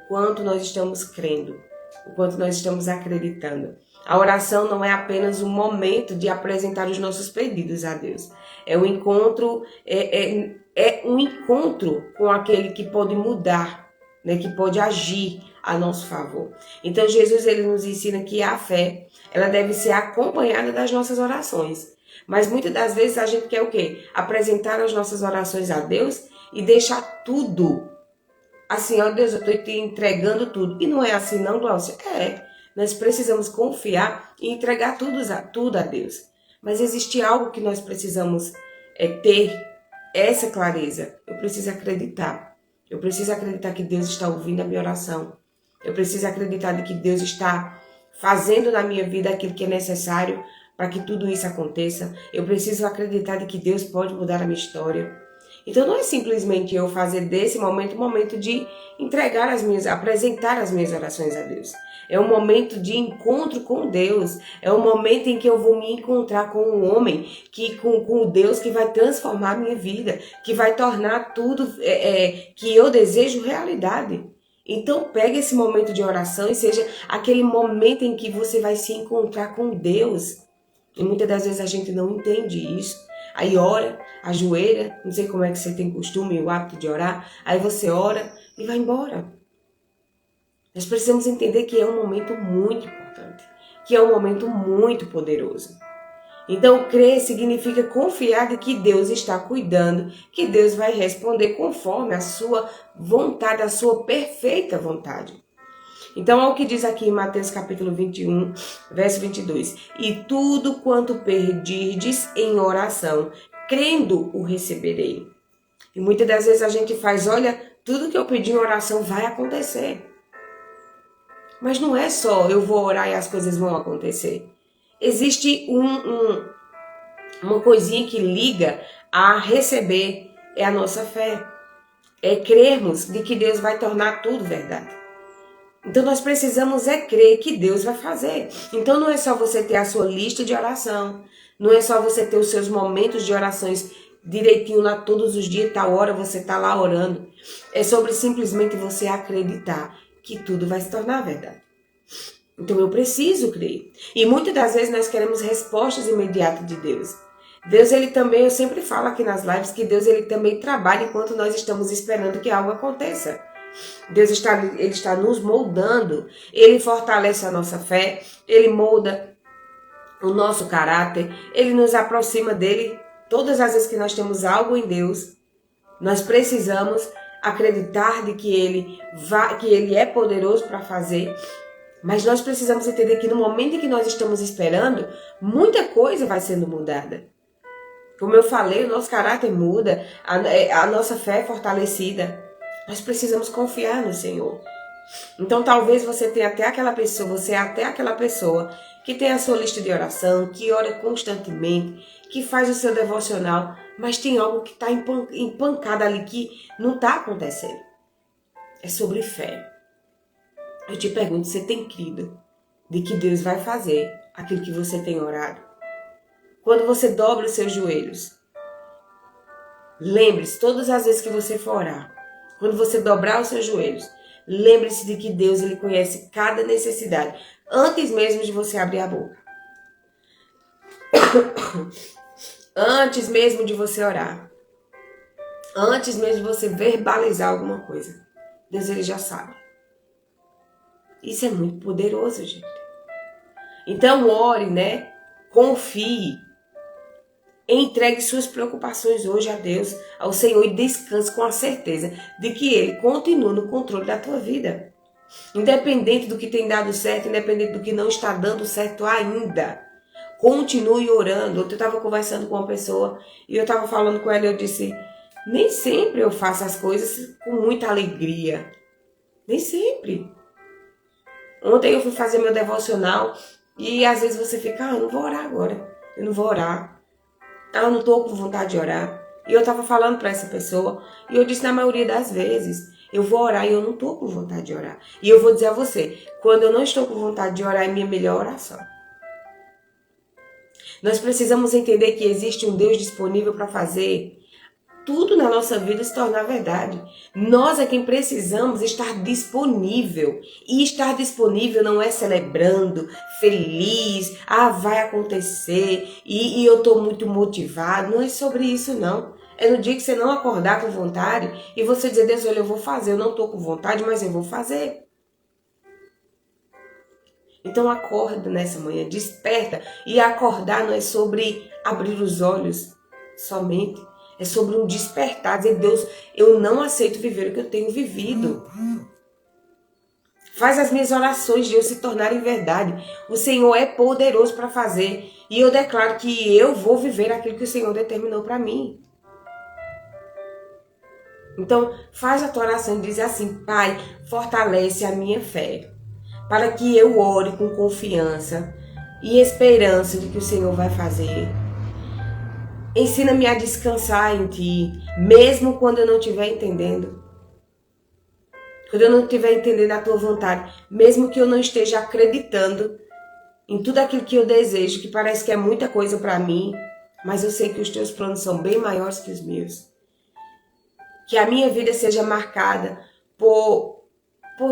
quanto nós estamos crendo, o quanto nós estamos acreditando. A oração não é apenas um momento de apresentar os nossos pedidos a Deus. É um encontro, um encontro com aquele que pode mudar, né, que pode agir a nosso favor. Então Jesus ele nos ensina que a fé, ela deve ser acompanhada das nossas orações. Mas muitas das vezes a gente quer o quê? Apresentar as nossas orações a Deus e deixar tudo. Assim, ó Deus, eu estou te entregando tudo. E não é assim não, Glaucia? Nós precisamos confiar e entregar tudo a Deus. Mas existe algo que nós precisamos ter essa clareza. Eu preciso acreditar. Eu preciso acreditar que Deus está ouvindo a minha oração. Eu preciso acreditar de que Deus está fazendo na minha vida aquilo que é necessário para que tudo isso aconteça. Eu preciso acreditar de que Deus pode mudar a minha história. Então não é simplesmente eu fazer desse momento um momento de apresentar as minhas orações a Deus. É um momento de encontro com Deus. É um momento em que eu vou me encontrar com um homem, com o Deus que vai transformar a minha vida, que vai tornar tudo que eu desejo realidade. Então pegue esse momento de oração e seja aquele momento em que você vai se encontrar com Deus. E muitas das vezes a gente não entende isso. Aí ora, ajoelha, não sei como é que você tem costume, o hábito de orar. Aí você ora e vai embora. Nós precisamos entender que é um momento muito importante, que é um momento muito poderoso. Então, crer significa confiar de que Deus está cuidando, que Deus vai responder conforme a sua vontade, a sua perfeita vontade. Então, olha o que diz aqui em Mateus capítulo 21, verso 22. E tudo quanto pedirdes em oração, crendo o receberei. E muitas das vezes a gente faz, olha, tudo que eu pedi em oração vai acontecer. Mas não é só eu vou orar e as coisas vão acontecer. Existe uma coisinha que liga a receber, é a nossa fé. É crermos de que Deus vai tornar tudo verdade. Então nós precisamos crer que Deus vai fazer. Então não é só você ter a sua lista de oração, não é só você ter os seus momentos de orações direitinho lá todos os dias, tal hora você está lá orando. É sobre simplesmente você acreditar que tudo vai se tornar verdade. Então eu preciso crer. E muitas das vezes nós queremos respostas imediatas de Deus. Deus, ele também, eu sempre falo aqui nas lives, que Deus ele também trabalha enquanto nós estamos esperando que algo aconteça. Deus ele está nos moldando, ele fortalece a nossa fé, ele molda o nosso caráter, ele nos aproxima dele. Todas as vezes que nós temos algo em Deus, nós precisamos acreditar de que ele é poderoso para fazer, mas nós precisamos entender que no momento em que nós estamos esperando, muita coisa vai sendo mudada. Como eu falei, o nosso caráter muda, a nossa fé é fortalecida. Nós precisamos confiar no Senhor. Então talvez você tenha até aquela pessoa que tem a sua lista de oração, que ora constantemente, que faz o seu devocional, mas tem algo que está empancado ali que não está acontecendo. É sobre fé. Eu te pergunto, você tem crido de que Deus vai fazer aquilo que você tem orado? Quando você dobra os seus joelhos, lembre-se, todas as vezes que você for orar, quando você dobrar os seus joelhos, lembre-se de que Deus ele conhece cada necessidade, antes mesmo de você abrir a boca. Antes mesmo de você orar. Antes mesmo de você verbalizar alguma coisa. Deus ele já sabe. Isso é muito poderoso, gente. Então ore, né? Confie. Entregue suas preocupações hoje a Deus, ao Senhor, e descanse com a certeza de que Ele continua no controle da tua vida. Independente do que tem dado certo, independente do que não está dando certo ainda. Continue orando. Ontem eu estava conversando com uma pessoa e eu estava falando com ela e eu disse, nem sempre eu faço as coisas com muita alegria. Nem sempre. Ontem eu fui fazer meu devocional e às vezes você fica, eu não vou orar agora. Eu não vou orar. Eu não estou com vontade de orar. E eu estava falando para essa pessoa, e eu disse, na maioria das vezes, eu vou orar e eu não estou com vontade de orar. E eu vou dizer a você, quando eu não estou com vontade de orar, é minha melhor oração. Nós precisamos entender que existe um Deus disponível para fazer tudo na nossa vida se tornar verdade. Nós é quem precisamos estar disponível. E estar disponível não é celebrando, feliz, vai acontecer, e eu estou muito motivado. Não é sobre isso, não. É no dia que você não acordar com vontade e você dizer, Deus, olha, eu vou fazer, eu não estou com vontade, mas eu vou fazer. Então acorda nessa manhã, desperta. E acordar não é sobre abrir os olhos somente. É sobre um despertar, dizer, Deus, eu não aceito viver o que eu tenho vivido. Faz as minhas orações de Deus se tornarem verdade. O Senhor é poderoso para fazer. E eu declaro que eu vou viver aquilo que o Senhor determinou para mim. Então, faz a tua oração e diz assim, Pai, fortalece a minha fé, para que eu ore com confiança e esperança de que o Senhor vai fazer. Ensina-me a descansar em Ti, mesmo quando eu não estiver entendendo. Quando eu não estiver entendendo a Tua vontade, mesmo que eu não esteja acreditando em tudo aquilo que eu desejo, que parece que é muita coisa para mim, mas eu sei que os Teus planos são bem maiores que os meus. Que a minha vida seja marcada por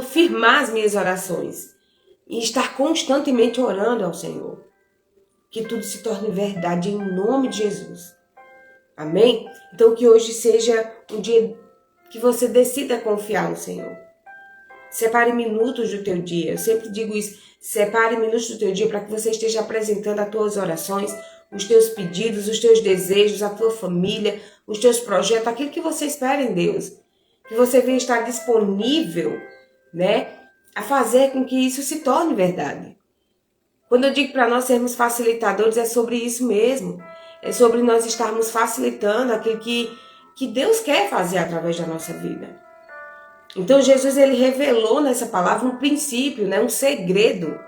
firmar as minhas orações e estar constantemente orando ao Senhor. Que tudo se torne verdade em nome de Jesus. Amém? Então que hoje seja um dia que você decida confiar no Senhor. Separe minutos do teu dia. Eu sempre digo isso. Separe minutos do teu dia para que você esteja apresentando as tuas orações, os teus pedidos, os teus desejos, a tua família, os teus projetos, aquilo que você espera em Deus. Que você venha estar disponível, né, a fazer com que isso se torne verdade. Quando eu digo para nós sermos facilitadores, é sobre isso mesmo. É sobre nós estarmos facilitando aquilo que Deus quer fazer através da nossa vida. Então Jesus, ele revelou nessa palavra um princípio, né, um segredo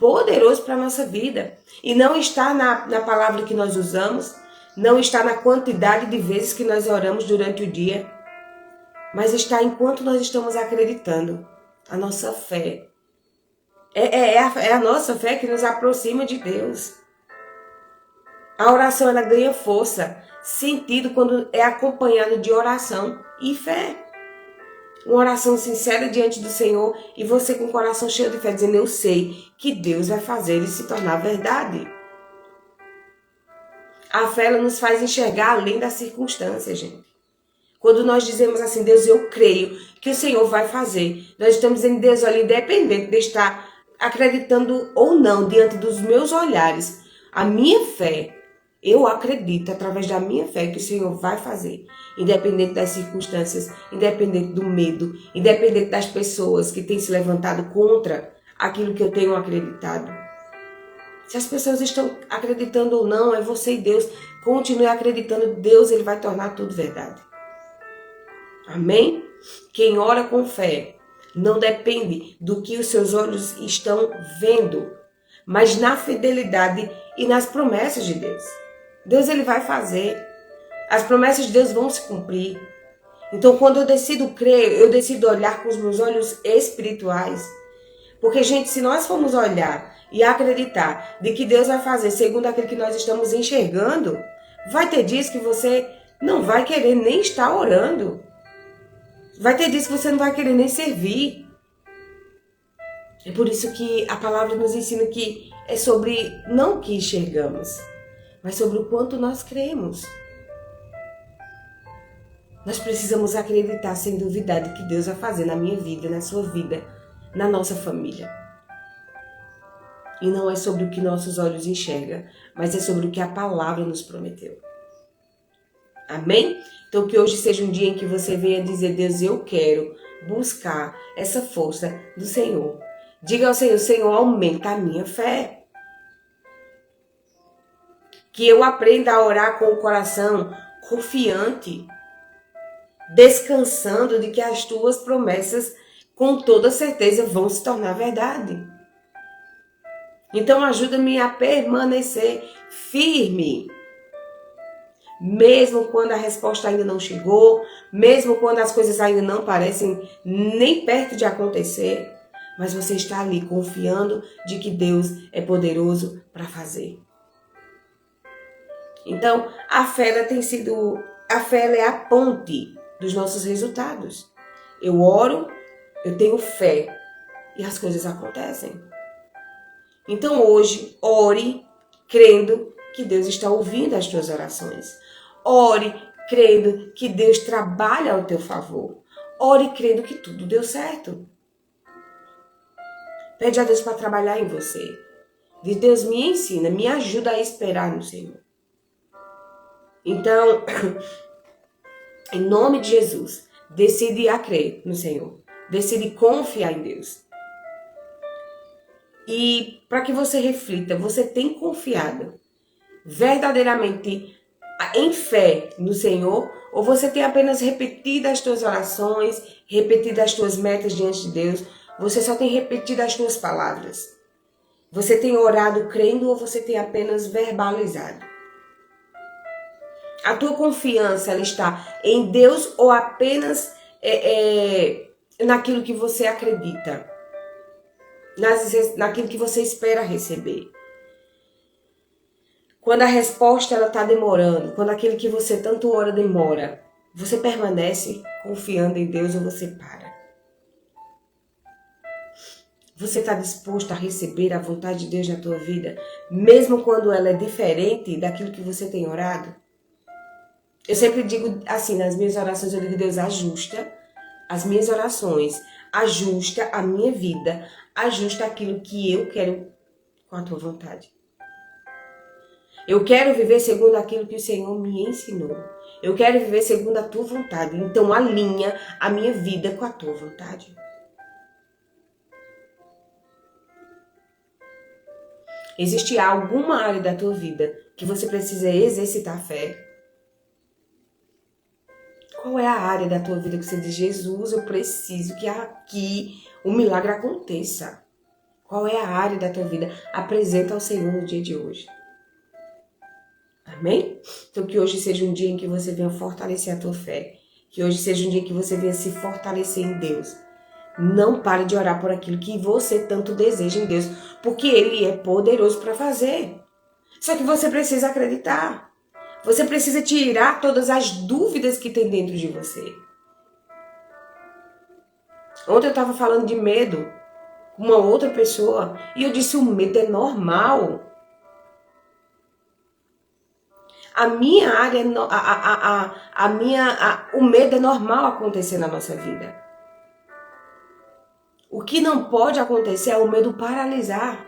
poderoso para a nossa vida. E não está na palavra que nós usamos, não está na quantidade de vezes que nós oramos durante o dia, mas está enquanto nós estamos acreditando. A nossa fé. É a nossa fé que nos aproxima de Deus. A oração, ela ganha força, sentido quando é acompanhada de oração e fé. Uma oração sincera diante do Senhor e você com o coração cheio de fé, dizendo, eu sei que Deus vai fazer ele se tornar verdade. A fé, ela nos faz enxergar além das circunstâncias, gente. Quando nós dizemos assim, Deus, eu creio que o Senhor vai fazer. Nós estamos dizendo, Deus, olha, independente de estar acreditando ou não diante dos meus olhares, a minha fé, eu acredito através da minha fé que o Senhor vai fazer. Independente das circunstâncias, independente do medo, independente das pessoas que têm se levantado contra aquilo que eu tenho acreditado. Se as pessoas estão acreditando ou não, é você e Deus. Continue acreditando, Deus, ele vai tornar tudo verdade. Amém? Quem ora com fé não depende do que os seus olhos estão vendo, mas na fidelidade e nas promessas de Deus. Deus, ele vai fazer. As promessas de Deus vão se cumprir. Então, quando eu decido crer, eu decido olhar com os meus olhos espirituais. Porque, gente, se nós formos olhar e acreditar de que Deus vai fazer segundo aquilo que nós estamos enxergando, vai ter dias que você não vai querer nem estar orando. Vai ter dias que você não vai querer nem servir. É por isso que a palavra nos ensina que é sobre não o que enxergamos, mas sobre o quanto nós cremos. Nós precisamos acreditar sem duvidar de que Deus vai fazer na minha vida, na sua vida, na nossa família. E não é sobre o que nossos olhos enxergam, mas é sobre o que a palavra nos prometeu. Amém? Então que hoje seja um dia em que você venha dizer, Deus, eu quero buscar essa força do Senhor. Diga ao Senhor, Senhor, aumenta a minha fé. Que eu aprenda a orar com o coração confiante, descansando de que as tuas promessas, com toda certeza, vão se tornar verdade. Então ajuda-me a permanecer firme. Mesmo quando a resposta ainda não chegou, mesmo quando as coisas ainda não parecem nem perto de acontecer, mas você está ali confiando de que Deus é poderoso para fazer. Então, a fé tem sido a fé ela é a ponte dos nossos resultados. Eu oro, eu tenho fé e as coisas acontecem. Então hoje, ore crendo que Deus está ouvindo as tuas orações. Ore crendo que Deus trabalha ao teu favor. Ore crendo que tudo deu certo. Pede a Deus para trabalhar em você. Diz, Deus, me ensina, me ajuda a esperar no Senhor. Então, em nome de Jesus, decide a crer no Senhor. Decide confiar em Deus. E para que você reflita, você tem confiado verdadeiramente em fé no Senhor? Ou você tem apenas repetido as tuas orações, repetido as tuas metas diante de Deus? Você só tem repetido as tuas palavras? Você tem orado crendo ou você tem apenas verbalizado? A tua confiança ela está em Deus ou apenas naquilo que você acredita? Naquilo que você espera receber? Quando a resposta ela está demorando, quando aquilo que você tanto ora demora, você permanece confiando em Deus ou você para? Você está disposto a receber a vontade de Deus na tua vida, mesmo quando ela é diferente daquilo que você tem orado? Eu sempre digo assim, nas minhas orações, eu digo, Deus, ajusta as minhas orações, ajusta a minha vida, ajusta aquilo que eu quero com a tua vontade. Eu quero viver segundo aquilo que o Senhor me ensinou. Eu quero viver segundo a tua vontade. Então alinha a minha vida com a tua vontade. Existe alguma área da tua vida que você precisa exercitar a fé? Qual é a área da tua vida que você diz, Jesus, eu preciso que aqui o milagre aconteça? Qual é a área da tua vida? Apresenta ao Senhor no dia de hoje. Amém? Então que hoje seja um dia em que você venha fortalecer a tua fé. Que hoje seja um dia em que você venha se fortalecer em Deus. Não pare de orar por aquilo que você tanto deseja em Deus, porque Ele é poderoso para fazer. Só que você precisa acreditar. Você precisa tirar todas as dúvidas que tem dentro de você. Ontem eu estava falando de medo com uma outra pessoa e eu disse, o medo é normal. A minha área, o medo é normal acontecer na nossa vida. O que não pode acontecer é o medo paralisar.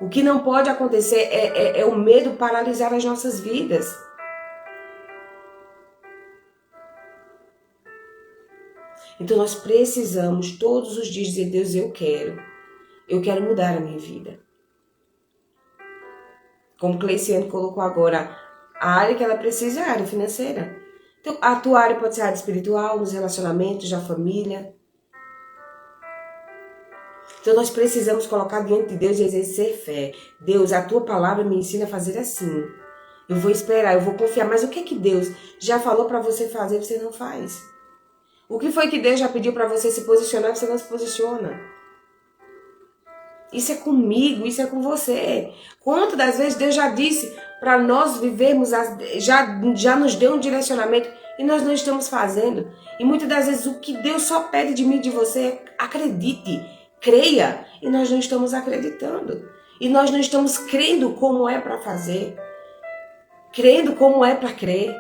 O que não pode acontecer é o medo paralisar as nossas vidas. Então nós precisamos todos os dias dizer, Deus, eu quero mudar a minha vida. Como Cleiciane colocou agora, a área que ela precisa é a área financeira. Então a tua área pode ser a área espiritual, nos relacionamentos, da família. Então nós precisamos colocar diante de Deus e exercer fé. Deus, a tua palavra me ensina a fazer assim. Eu vou esperar, eu vou confiar. Mas o que é que Deus já falou para você fazer e você não faz? O que foi que Deus já pediu para você se posicionar e você não se posiciona? Isso é comigo, isso é com você. Quantas das vezes Deus já disse para nós vivermos, já nos deu um direcionamento e nós não estamos fazendo. E muitas das vezes o que Deus só pede de mim e de você é acredite. Creia, e nós não estamos acreditando. E nós não estamos crendo como é para fazer. Crendo como é para crer.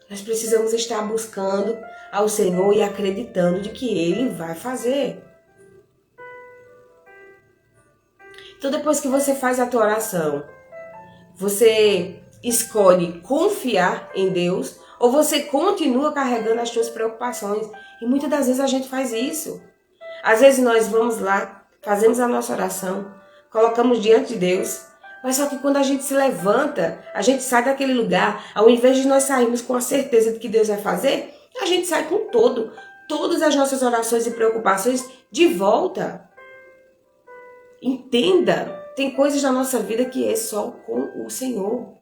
Nós precisamos estar buscando ao Senhor e acreditando de que Ele vai fazer. Então depois que você faz a tua oração, você escolhe confiar em Deus ou você continua carregando as suas preocupações. E muitas das vezes a gente faz isso. Às vezes nós vamos lá, fazemos a nossa oração, colocamos diante de Deus, mas só que quando a gente se levanta, a gente sai daquele lugar, ao invés de nós sairmos com a certeza de que Deus vai fazer, a gente sai com todas as nossas orações e preocupações de volta. Entenda, tem coisas na nossa vida que é só com o Senhor.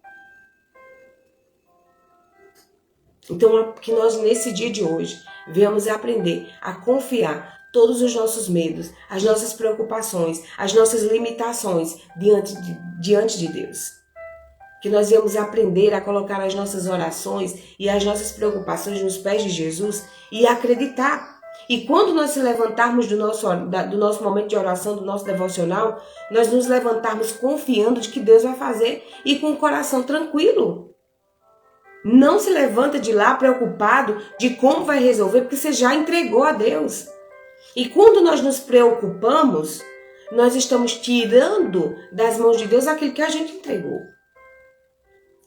Então, que nós nesse dia de hoje venhamos aprender a confiar todos os nossos medos, as nossas preocupações, as nossas limitações diante de Deus. Que nós venhamos aprender a colocar as nossas orações e as nossas preocupações nos pés de Jesus e acreditar. E quando nós se levantarmos do nosso momento de oração, do nosso devocional, nós nos levantarmos confiando de que Deus vai fazer e com o coração tranquilo. Não se levanta de lá preocupado de como vai resolver, porque você já entregou a Deus. E quando nós nos preocupamos, nós estamos tirando das mãos de Deus aquilo que a gente entregou.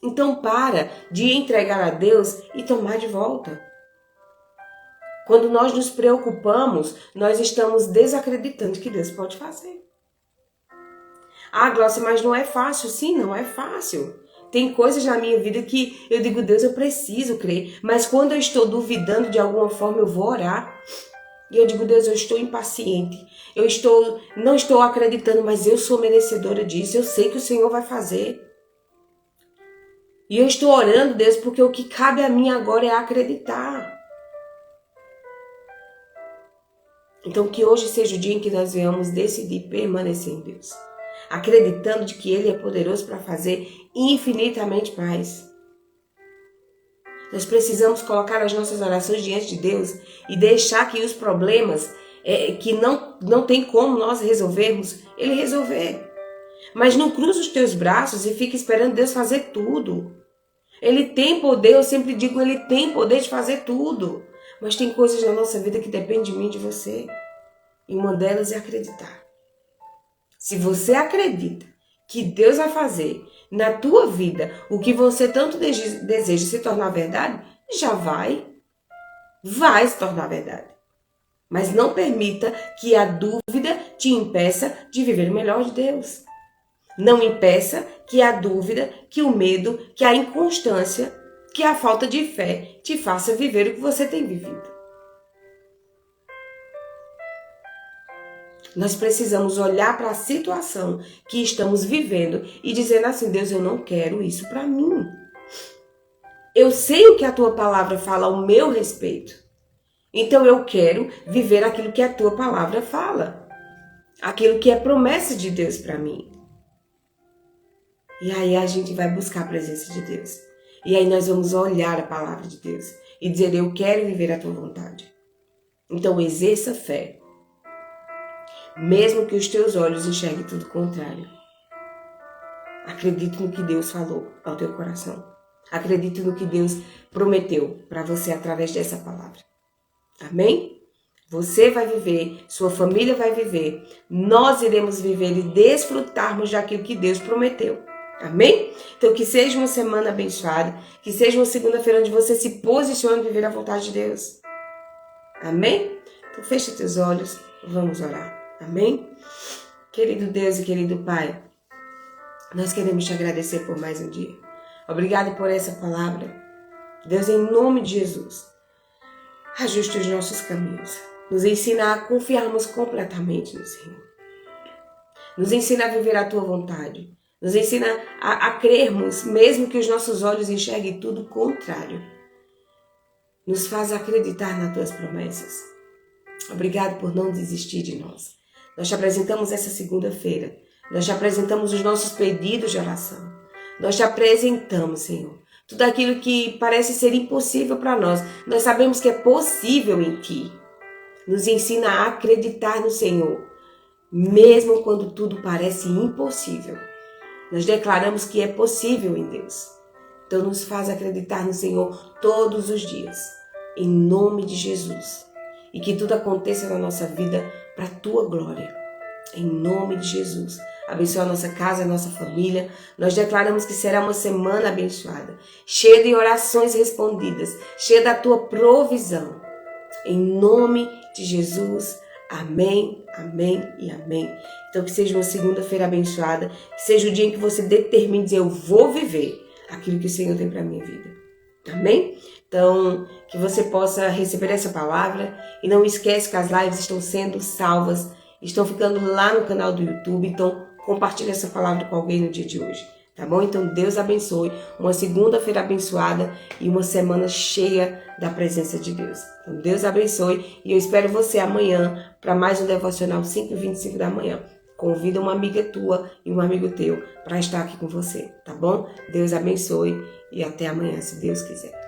Então para de entregar a Deus e tomar de volta. Quando nós nos preocupamos, nós estamos desacreditando que Deus pode fazer. Ah, Glaucia, mas não é fácil. Sim, não é fácil. Tem coisas na minha vida que eu digo, Deus, eu preciso crer. Mas quando eu estou duvidando de alguma forma, eu vou orar. E eu digo, Deus, eu estou impaciente. Não estou acreditando, mas eu sou merecedora disso. Eu sei que o Senhor vai fazer. E eu estou orando, Deus, porque o que cabe a mim agora é acreditar. Então que hoje seja o dia em que nós venhamos decidir permanecer em Deus. Acreditando de que Ele é poderoso para fazer infinitamente mais. Nós precisamos colocar as nossas orações diante de Deus e deixar que os problemas que não tem como nós resolvermos, Ele resolver. Mas não cruza os teus braços e fica esperando Deus fazer tudo. Ele tem poder, eu sempre digo, Ele tem poder de fazer tudo. Mas tem coisas na nossa vida que dependem de mim e de você. E uma delas é acreditar. Se você acredita que Deus vai fazer na tua vida o que você tanto deseja se tornar verdade, já vai se tornar verdade. Mas não permita que a dúvida te impeça de viver o melhor de Deus. Não impeça que a dúvida, que o medo, que a inconstância, que a falta de fé te faça viver o que você tem vivido. Nós precisamos olhar para a situação que estamos vivendo e dizer assim, Deus, eu não quero isso para mim. Eu sei o que a tua palavra fala ao meu respeito. Então eu quero viver aquilo que a tua palavra fala. Aquilo que é promessa de Deus para mim. E aí a gente vai buscar a presença de Deus. E aí nós vamos olhar a palavra de Deus e dizer, eu quero viver a tua vontade. Então exerça fé. Mesmo que os teus olhos enxerguem tudo contrário. Acredite no que Deus falou ao teu coração. Acredite no que Deus prometeu para você através dessa palavra. Amém? Você vai viver, sua família vai viver, nós iremos viver e desfrutarmos daquilo que Deus prometeu. Amém? Então que seja uma semana abençoada, que seja uma segunda-feira onde você se posicione a viver a vontade de Deus. Amém? Então fecha teus olhos, vamos orar. Amém? Querido Deus e querido Pai, nós queremos te agradecer por mais um dia. Obrigado por essa palavra. Deus, em nome de Jesus, ajuste os nossos caminhos. Nos ensina a confiarmos completamente no Senhor. Nos ensina a viver a tua vontade. Nos ensina a crermos, mesmo que os nossos olhos enxerguem tudo contrário. Nos faz acreditar nas tuas promessas. Obrigado por não desistir de nós. Nós te apresentamos essa segunda-feira. Nós te apresentamos os nossos pedidos de oração. Nós te apresentamos, Senhor, tudo aquilo que parece ser impossível para nós. Nós sabemos que é possível em Ti. Nos ensina a acreditar no Senhor, mesmo quando tudo parece impossível. Nós declaramos que é possível em Deus. Então nos faz acreditar no Senhor todos os dias, em nome de Jesus. E que tudo aconteça na nossa vida para a Tua glória, em nome de Jesus. Abençoa a nossa casa, a nossa família. Nós declaramos que será uma semana abençoada, cheia de orações respondidas, cheia da Tua provisão. Em nome de Jesus. Amém, amém e amém. Então que seja uma segunda-feira abençoada, que seja o dia em que você determine dizer, eu vou viver aquilo que o Senhor tem para a minha vida. Amém? Então, que você possa receber essa palavra e não esquece que as lives estão sendo salvas, estão ficando lá no canal do YouTube, então compartilhe essa palavra com alguém no dia de hoje, tá bom? Então Deus abençoe, uma segunda-feira abençoada e uma semana cheia da presença de Deus. Então Deus abençoe e eu espero você amanhã para mais um Devocional 5h25 da manhã. convida uma amiga tua e um amigo teu para estar aqui com você, tá bom? Deus abençoe e até amanhã, se Deus quiser.